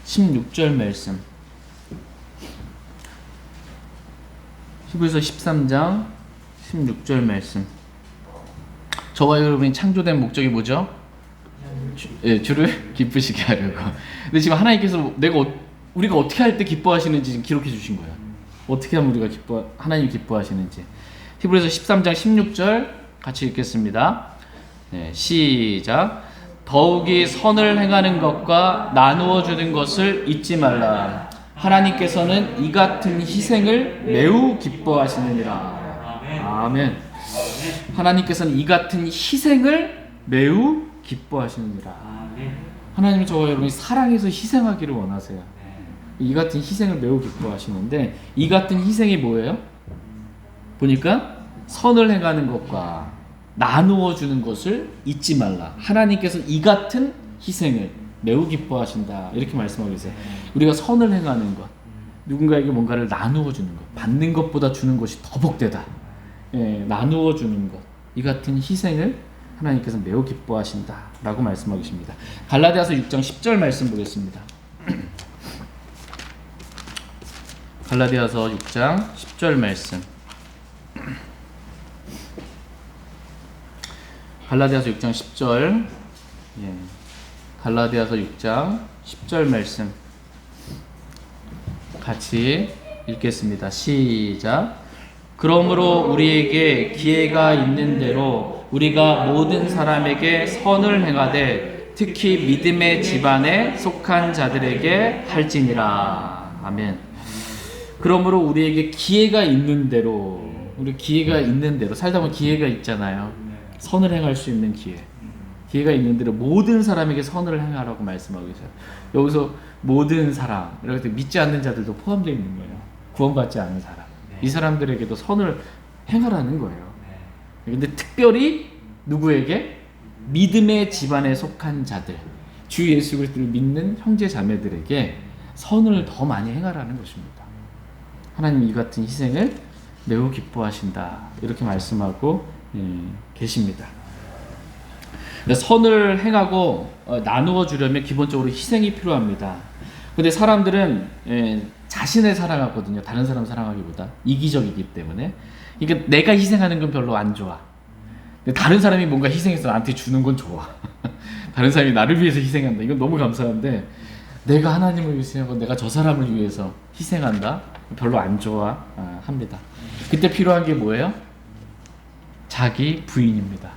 16절 말씀. 히브리서 13장 16절 말씀. 저와 여러분이 창조된 목적이 뭐죠? 주를 기쁘시게 하려고. 근데 지금 하나님께서 우리가 어떻게 할 때 기뻐하시는지 지금 기록해 주신 거예요. 어떻게 하면 우리가 하나님이 기뻐하시는지. 히브리서 13장 16절 같이 읽겠습니다. 네, 시작. 더욱이 선을 행하는 것과 나누어 주는 것을 잊지 말라. 하나님께서는 이 같은 희생을 매우 기뻐하시느니라. 아멘. 하나님께서는 이 같은 희생을 매우 기뻐하시느니라. 하나님이 저와 여러분이 사랑해서 희생하기를 원하세요. 이 같은 희생을 매우 기뻐하시는데 이 같은 희생이 뭐예요? 보니까 선을 행하는 것과 나누어 주는 것을 잊지 말라. 하나님께서 이 같은 희생을 매우 기뻐하신다. 이렇게 말씀하고 계세요. 우리가 선을 행하는 것, 누군가에게 뭔가를 나누어 주는 것, 받는 것보다 주는 것이 더 복되다. 예, 나누어 주는 것, 이 같은 희생을 하나님께서 매우 기뻐하신다라고 말씀하고 계십니다. 갈라디아서 6장 10절 말씀 보겠습니다. 갈라디아서 6장 10절 말씀. 갈라디아서 6장 10절. 예. 갈라디아서 6장 10절 말씀 같이 읽겠습니다. 시작. 그러므로 우리에게 기회가 있는 대로 우리가 모든 사람에게 선을 행하되 특히 믿음의 집안에 속한 자들에게 할지니라. 아멘. 그러므로 우리에게 기회가 있는 대로, 우리 기회가 있는 대로 살다 보면 기회가 있잖아요. 선을 행할 수 있는 기회가 있는 대로 모든 사람에게 선을 행하라고 말씀하고 계세요. 여기서 모든 사람, 이렇게 믿지 않는 자들도 포함되어 있는 거예요. 구원받지 않은 사람, 이 사람들에게도 선을 행하라는 거예요. 근데 특별히 누구에게? 믿음의 집안에 속한 자들, 주 예수 그리스도를 믿는 형제 자매들에게 선을 더 많이 행하라는 것입니다. 하나님 이 같은 희생을 매우 기뻐하신다. 이렇게 말씀하고 계십니다. 선을 행하고 나누어 주려면 기본적으로 희생이 필요합니다. 근데 사람들은 자신을 사랑하거든요. 다른 사람 사랑하기보다 이기적이기 때문에. 그러니까 내가 희생하는 건 별로 안 좋아. 근데 다른 사람이 뭔가 희생해서 나한테 주는 건 좋아. 다른 사람이 나를 위해서 희생한다. 이건 너무 감사한데 내가 하나님을 위해서 희생하고 내가 저 사람을 위해서 희생한다? 별로 안 좋아합니다. 그때 필요한 게 뭐예요? 자기 부인입니다.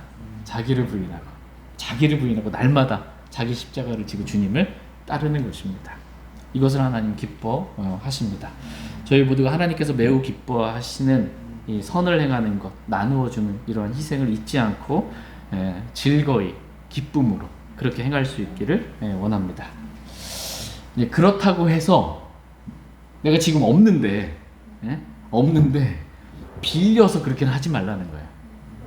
자기를 부인하고 날마다 자기 십자가를 지고 주님을 따르는 것입니다. 이것을 하나님 기뻐하십니다. 저희 모두가 하나님께서 매우 기뻐하시는 이 선을 행하는 것, 나누어주는 이러한 희생을 잊지 않고 즐거이, 기쁨으로 그렇게 행할 수 있기를 원합니다. 그렇다고 해서 내가 지금 없는데 빌려서 그렇게는 하지 말라는 거예요.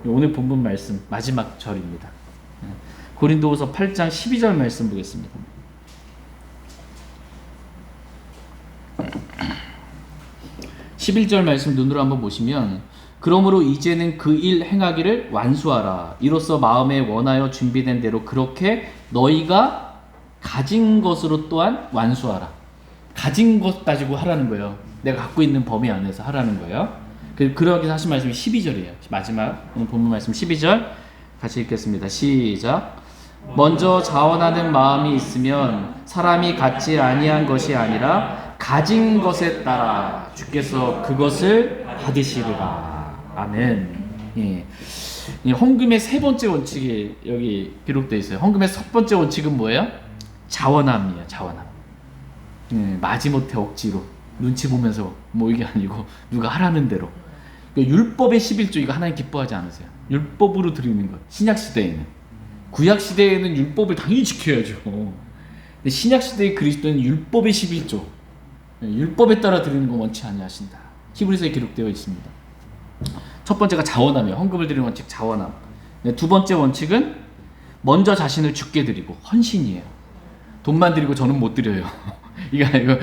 오늘 본문 말씀 마지막 절입니다. 고린도후서 8장 12절 말씀 보겠습니다. (11절) 말씀 눈으로 한번 보시면 그러므로 이제는 그 일 행하기를 완수하라. 이로써 마음에 원하여 준비된 대로 그렇게 너희가 가진 것으로 또한 완수하라. 가진 것 가지고 하라는 거예요. 내가 갖고 있는 범위 안에서 하라는 거예요. 그러기 하신 말씀이 12절이에요. 마지막 오늘 본문 말씀 12절 같이 읽겠습니다. 시작. 먼저 자원하는 마음이 있으면 사람이 갖지 아니한 것이 아니라 가진 것에 따라 주께서 그것을 받으시리라. 아멘. 예. 헌금의 세 번째 원칙이 여기 기록되어 있어요. 헌금의 첫 번째 원칙은 뭐예요? 자원함이에요. 자원함. 마지못해 억지로 눈치 보면서 뭐 이게 아니고 누가 하라는 대로. 율법의 11조 이거 하나님 기뻐하지 않으세요? 율법으로 드리는 것. 신약 시대에는, 구약 시대에는 율법을 당연히 지켜야죠. 근데 신약 시대의 그리스도는 율법의 11조, 율법에 따라 드리는 거 원치 아니하신다. 히브리서에 기록되어 있습니다. 첫 번째가 자원함이에요. 헌금을 드리는 원칙 자원함. 두 번째 원칙은 먼저 자신을 주께 드리고 헌신이에요. 돈만 드리고 저는 못 드려요. 이거 아니고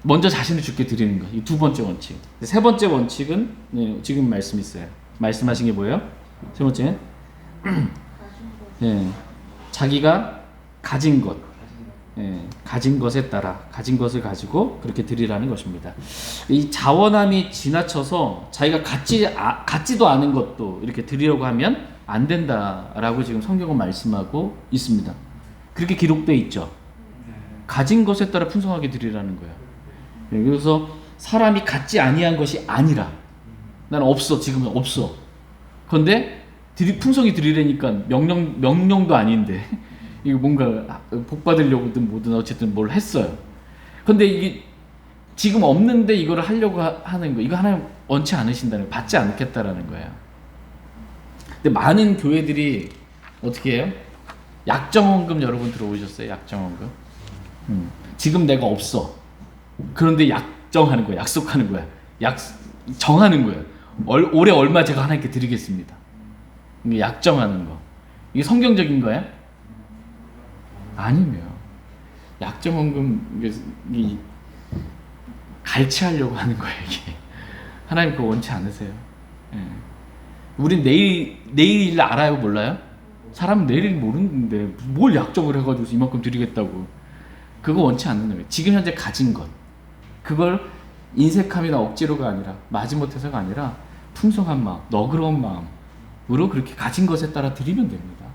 먼저 자신을 주께 드리는 거. 이 두 번째 원칙. 세 번째 원칙은 지금 말씀 있어요. 말씀하신 게 뭐예요? 세 번째, 자기가 가진 것, 가진 것에 따라 가진 것을 가지고 그렇게 드리라는 것입니다. 이 자원함이 지나쳐서 자기가 갖지도 않은 것도 이렇게 드리려고 하면 안 된다라고 지금 성경은 말씀하고 있습니다. 그렇게 기록되어 있죠. 가진 것에 따라 풍성하게 드리라는 거예요. 그래서 사람이 갖지 아니한 것이 아니라 난 없어, 지금은 없어. 그런데 풍성히 드리려니까 명령도 아닌데 이거 뭔가 복 받으려고든 뭐든 어쨌든 뭘 했어요. 근데 이게 지금 없는데 이거를 하려고 하는 거, 이거 하나님 원치 않으신다는 거예요. 받지 않겠다라는 거예요. 근데 많은 교회들이 어떻게 해요? 약정헌금 여러분 들어오셨어요? 약정헌금? 지금 내가 없어. 그런데 약정하는 거야. 약속하는 거야. 정하는 거야. 올해 얼마 제가 하나님께 드리겠습니다. 이게 약정하는 거. 이게 성경적인 거야? 아니면 약정헌금 이게 갈취하려고 하는 거예요. 이게 하나님 그거 원치 않으세요. 예. 우린 내일 알아요, 몰라요? 사람은 내일 모르는데 뭘 약정을 해가지고 이만큼 드리겠다고. 그거 원치 않는 거예요. 지금 현재 가진 것, 그걸 인색함이나 억지로가 아니라 마지못해서가 아니라 풍성한 마음, 너그러운 마음으로 그렇게 가진 것에 따라 드리면 됩니다.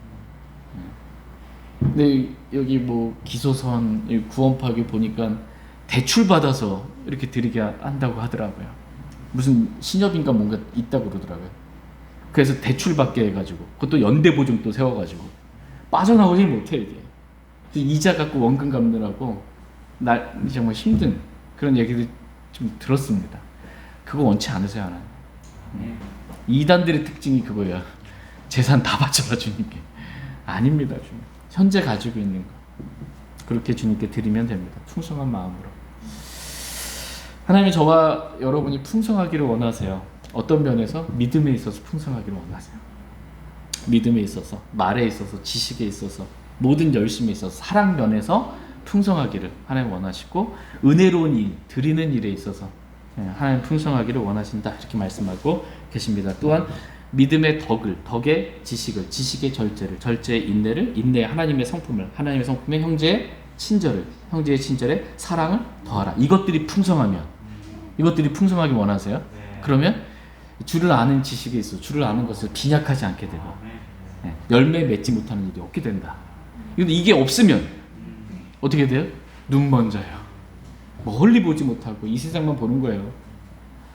근데 여기 뭐 기소선 구원파기 보니까 대출 받아서 이렇게 드리게 한다고 하더라고요. 무슨 신협인가 뭔가 있다고 그러더라고요. 그래서 대출 받게 해가지고 그것도 연대 보증 또 세워가지고 빠져나오지 못해 이게. 이자 갖고 원금 갚느라고 정말 힘든 그런 얘기들 좀 들었습니다. 그거 원치 않으세요, 하나님? 이단들의 특징이 그거야. 재산 다 바쳐다 주는 게 아닙니다. 주님. 현재 가지고 있는 거 그렇게 주님께 드리면 됩니다. 풍성한 마음으로. 하나님이 저와 여러분이 풍성하기를 원하세요. 어떤 면에서? 믿음에 있어서 풍성하기를 원하세요. 믿음에 있어서, 말에 있어서, 지식에 있어서, 모든 열심에 있어서, 사랑 면에서 풍성하기를 하나님 원하시고, 은혜로운 일, 드리는 일에 있어서 하나님 풍성하기를 원하신다, 이렇게 말씀하고 계십니다. 또한 믿음의 덕의 지식을, 지식의 절제를, 절제의 인내를, 인내의 하나님의 성품을, 하나님의 성품의 형제의 친절을, 형제의 친절에 사랑을 더하라. 이것들이 풍성하게 원하세요. 그러면 주를 아는 지식에 있어 주를 아는 것을 빈약하지 않게 되고 열매 맺지 못하는 일이 없게 된다. 근데 이게 없으면 어떻게 돼요? 눈 먼져요. 멀리 보지 못하고 이 세상만 보는 거예요.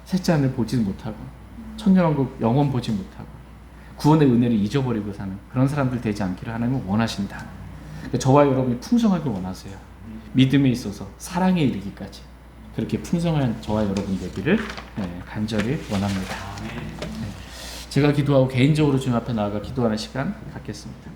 셋째 하늘 보지 못하고 천년왕국 영원 보지 못하고 구원의 은혜를 잊어버리고 사는 그런 사람들 되지 않기를 하나님은 원하신다. 저와 여러분이 풍성하게 원하세요. 믿음에 있어서 사랑에 이르기까지 그렇게 풍성한 저와 여러분 되기를 간절히 원합니다. 제가 기도하고 개인적으로 주님 앞에 나아가 기도하는 시간 갖겠습니다.